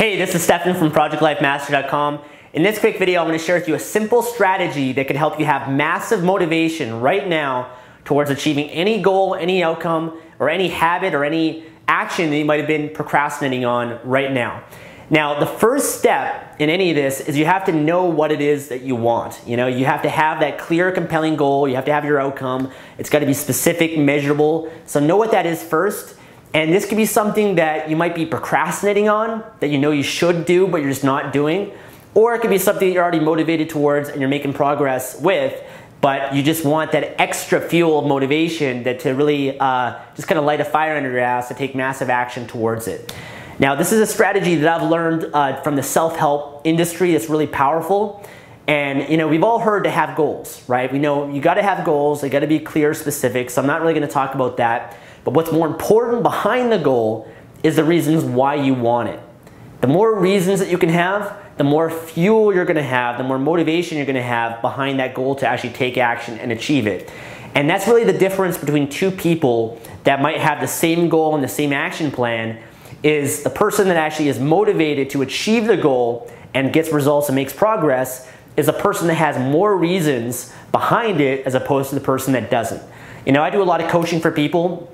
Hey, this is Stefan from ProjectLifeMaster.com. In this quick video, I'm going to share with you a simple strategy that can help you have massive motivation right now towards achieving any goal, any outcome, or any habit or any action that you might have been procrastinating on right now. Now, the first step in any of this is you have to know what it is that you want. You have to have that clear, compelling goal. You have to have your outcome. It's got to be specific, measurable. So know what that is first. And this could be something that you might be procrastinating on, that you know you should do, but you're just not doing. Or it could be something that you're already motivated towards and you're making progress with, but you just want that extra fuel of motivation that to really just kind of light a fire under your ass to take massive action towards it. Now, this is a strategy that I've learned from the self-help industry that's really powerful. And we've all heard to have goals, right? We know you got to have goals. They got to be clear, specific. So I'm not really going to talk about that. But what's more important behind the goal is the reasons why you want it. The more reasons that you can have, the more fuel you're going to have, the more motivation you're going to have behind that goal to actually take action and achieve it. And that's really the difference between two people that might have the same goal and the same action plan. Is the person that actually is motivated to achieve the goal and gets results and makes progress is a person that has more reasons behind it as opposed to the person that doesn't. I do a lot of coaching for people,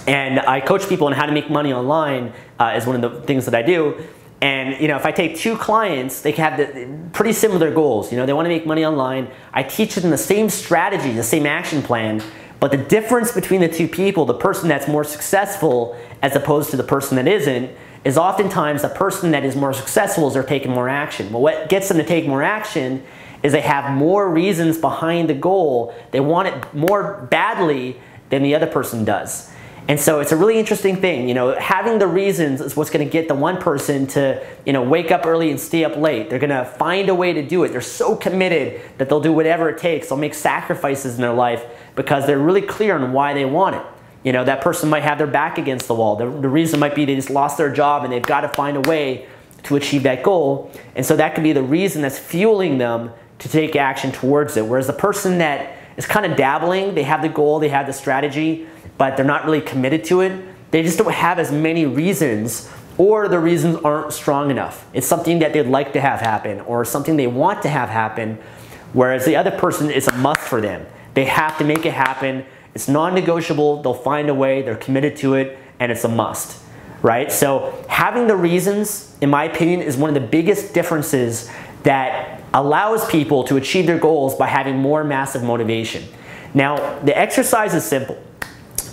and I coach people on how to make money online is one of the things that I do. And if I take two clients, they can have pretty similar goals. They want to make money online. I teach them the same strategy, the same action plan. But the difference between the two people, the person that's more successful as opposed to the person that isn't, is oftentimes the person that is more successful is they're taking more action. Well, what gets them to take more action is they have more reasons behind the goal. They want it more badly than the other person does. And so it's a really interesting thing. Having the reasons is what's going to get the one person to wake up early and stay up late. They're going to find a way to do it. They're so committed that they'll do whatever it takes. They'll make sacrifices in their life because they're really clear on why they want it. That person might have their back against the wall. The reason might be they just lost their job and they've got to find a way to achieve that goal. And so that could be the reason that's fueling them to take action towards it. Whereas the person that is kind of dabbling, they have the goal, they have the strategy, but they're not really committed to it. They just don't have as many reasons, or the reasons aren't strong enough. It's something that they'd like to have happen or something they want to have happen, whereas the other person, it's a must for them. They have to make it happen. It's non-negotiable. They'll find a way. They're committed to it, and it's a must, right? So having the reasons, in my opinion, is one of the biggest differences that allows people to achieve their goals by having more massive motivation. Now, the exercise is simple.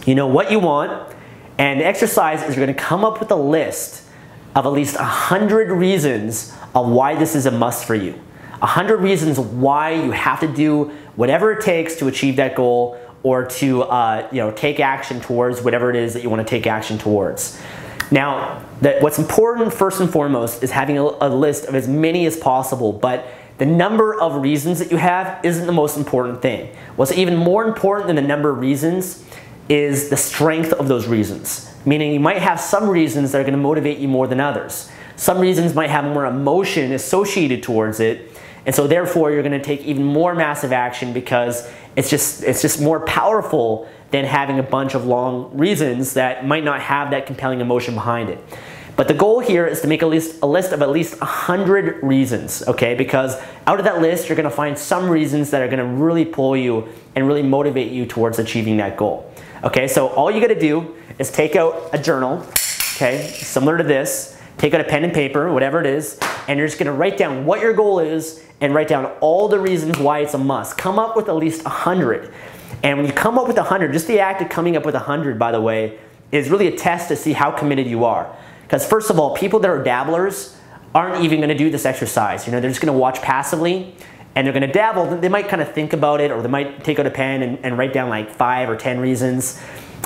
You know what you want, and the exercise is you're going to come up with a list of at least 100 reasons of why this is a must for you. 100 reasons why you have to do whatever it takes to achieve that goal or to take action towards whatever it is that you want to take action towards. Now, what's important first and foremost is having a list of as many as possible, but the number of reasons that you have isn't the most important thing. What's even more important than the number of reasons is the strength of those reasons. Meaning you might have some reasons that are going to motivate you more than others. Some reasons might have more emotion associated towards it, and so therefore you're going to take even more massive action because it's just more powerful than having a bunch of long reasons that might not have that compelling emotion behind it. But the goal here is to make a list of at least 100 reasons, okay? Because out of that list, you're going to find some reasons that are going to really pull you and really motivate you towards achieving that goal. Okay, so all you got to do is take out a journal, okay, similar to this. Take out a pen and paper, whatever it is, and you're just going to write down what your goal is and write down all the reasons why it's a must. Come up with at least 100. And when you come up with 100, just the act of coming up with 100, by the way, is really a test to see how committed you are. Because first of all, people that are dabblers aren't even going to do this exercise. They're just going to watch passively. And they're going to dabble. They might kind of think about it, or they might take out a pen and write down like 5 or 10 reasons.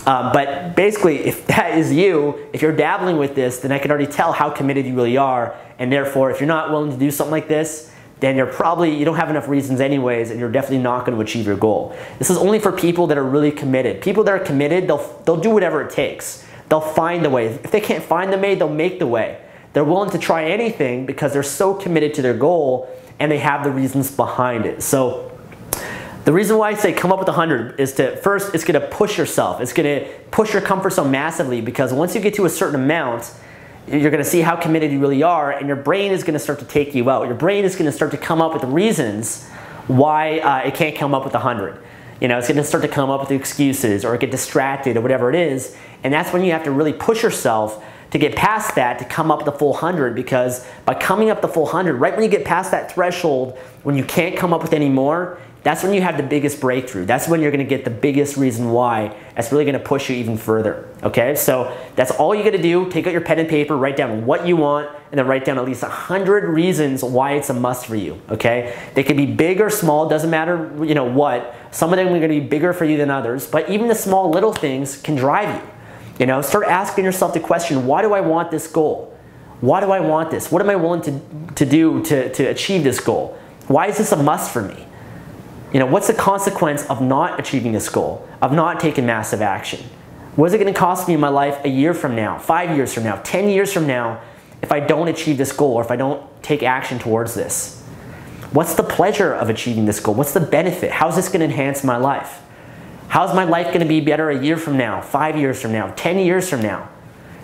But basically, if that is you, if you're dabbling with this, then I can already tell how committed you really are. And therefore, if you're not willing to do something like this, then you don't have enough reasons anyways, and you're definitely not going to achieve your goal. This is only for people that are really committed. People that are committed, they'll do whatever it takes. They'll find the way. If they can't find the way, they'll make the way. They're willing to try anything because they're so committed to their goal and they have the reasons behind it. So the reason why I say come up with 100 is first, it's going to push yourself. It's going to push your comfort zone massively because once you get to a certain amount, you're going to see how committed you really are, and your brain is going to start to take you out. Your brain is going to start to come up with reasons why it can't come up with 100. You know, it's going to start to come up with excuses or get distracted or whatever it is, and that's when you have to really push yourself to get past that, to come up with the full 100, because by coming up the full 100, right when you get past that threshold, when you can't come up with any more, that's when you have the biggest breakthrough. That's when you're going to get the biggest reason why. That's really going to push you even further, okay? So that's all you got to do. Take out your pen and paper, write down what you want, and then write down at least 100 reasons why it's a must for you, okay? They can be big or small, doesn't matter, you know what. Some of them are going to be bigger for you than others, but even the small little things can drive you. You know, start asking yourself the question, why do I want this goal? Why do I want this? What am I willing to do to achieve this goal? Why is this a must for me? You know, what's the consequence of not achieving this goal, of not taking massive action? What is it going to cost me in my life a year from now, 5 years from now, 10 years from now if I don't achieve this goal or if I don't take action towards this? What's the pleasure of achieving this goal? What's the benefit? How's this going to enhance my life? How's my life going to be better a year from now, 5 years from now, 10 years from now?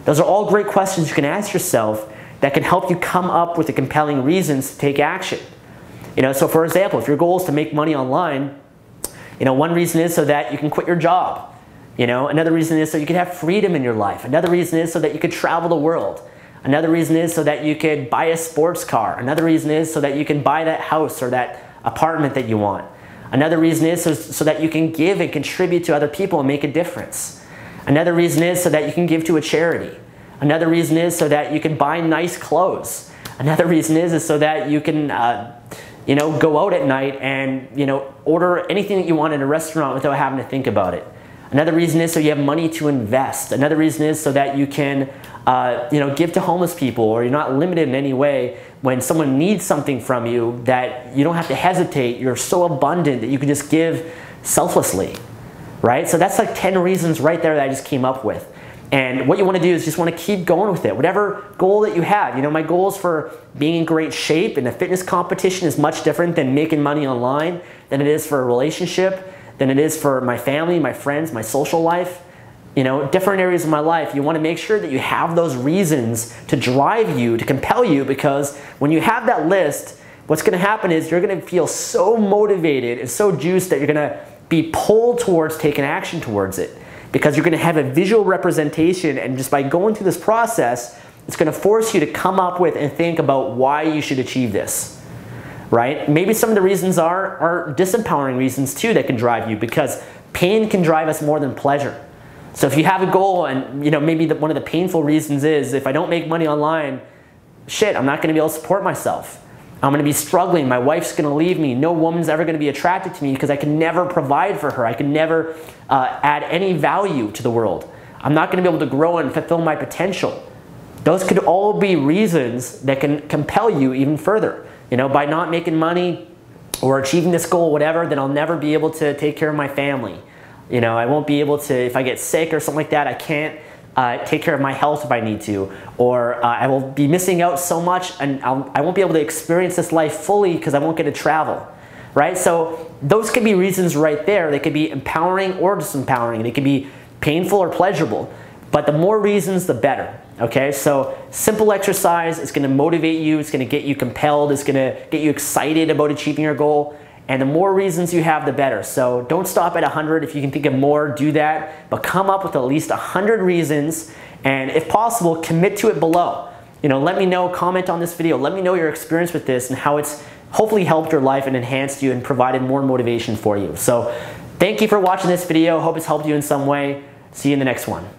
Those are all great questions you can ask yourself that can help you come up with the compelling reasons to take action. You know, so for example, if your goal is to make money online, you know, one reason is so that you can quit your job. You know, another reason is so you can have freedom in your life. Another reason is so that you could travel the world. Another reason is so that you could buy a sports car. Another reason is so that you can buy that house or that apartment that you want. Another reason is so that you can give and contribute to other people and make a difference. Another reason is so that you can give to a charity. Another reason is so that you can buy nice clothes. Another reason is so that you can you know, go out at night and, you know, order anything that you want in a restaurant without having to think about it. Another reason is so you have money to invest. Another reason is so that you can, you know, give to homeless people, or you're not limited in any way. When someone needs something from you, that you don't have to hesitate. You're so abundant that you can just give selflessly, right? So that's like 10 reasons right there that I just came up with. And what you want to do is just want to keep going with it. Whatever goal that you have. You know, my goals for being in great shape in a fitness competition is much different than making money online, than it is for a relationship, than it is for my family, my friends, my social life. You know, different areas of my life. You want to make sure that you have those reasons to drive you, to compel you, because when you have that list, what's going to happen is you're going to feel so motivated and so juiced that you're going to be pulled towards taking action towards it. Because you're going to have a visual representation, and just by going through this process, it's going to force you to come up with and think about why you should achieve this, right? Maybe some of the reasons are disempowering reasons too that can drive you, because pain can drive us more than pleasure. So if you have a goal and, you know, maybe one of the painful reasons is, if I don't make money online, shit, I'm not going to be able to support myself. I'm going to be struggling. My wife's going to leave me. No woman's ever going to be attracted to me because I can never provide for her. I can never add any value to the world. I'm not going to be able to grow and fulfill my potential. Those could all be reasons that can compel you even further. You know, by not making money or achieving this goal, whatever, then I'll never be able to take care of my family. You know, I won't be able to, if I get sick or something like that, I can't take care of my health if I need to, or I will be missing out so much, and I won't be able to experience this life fully because I won't get to travel, right? So those could be reasons right there. They could be empowering or disempowering. They could be painful or pleasurable, but the more reasons, the better, okay? So simple exercise is going to motivate you. It's going to get you compelled. It's going to get you excited about achieving your goal. And the more reasons you have, the better. So don't stop at 100. If you can think of more, do that. But come up with at least 100 reasons. And if possible, commit to it below. You know, let me know, comment on this video. Let me know your experience with this and how it's hopefully helped your life and enhanced you and provided more motivation for you. So thank you for watching this video. Hope it's helped you in some way. See you in the next one.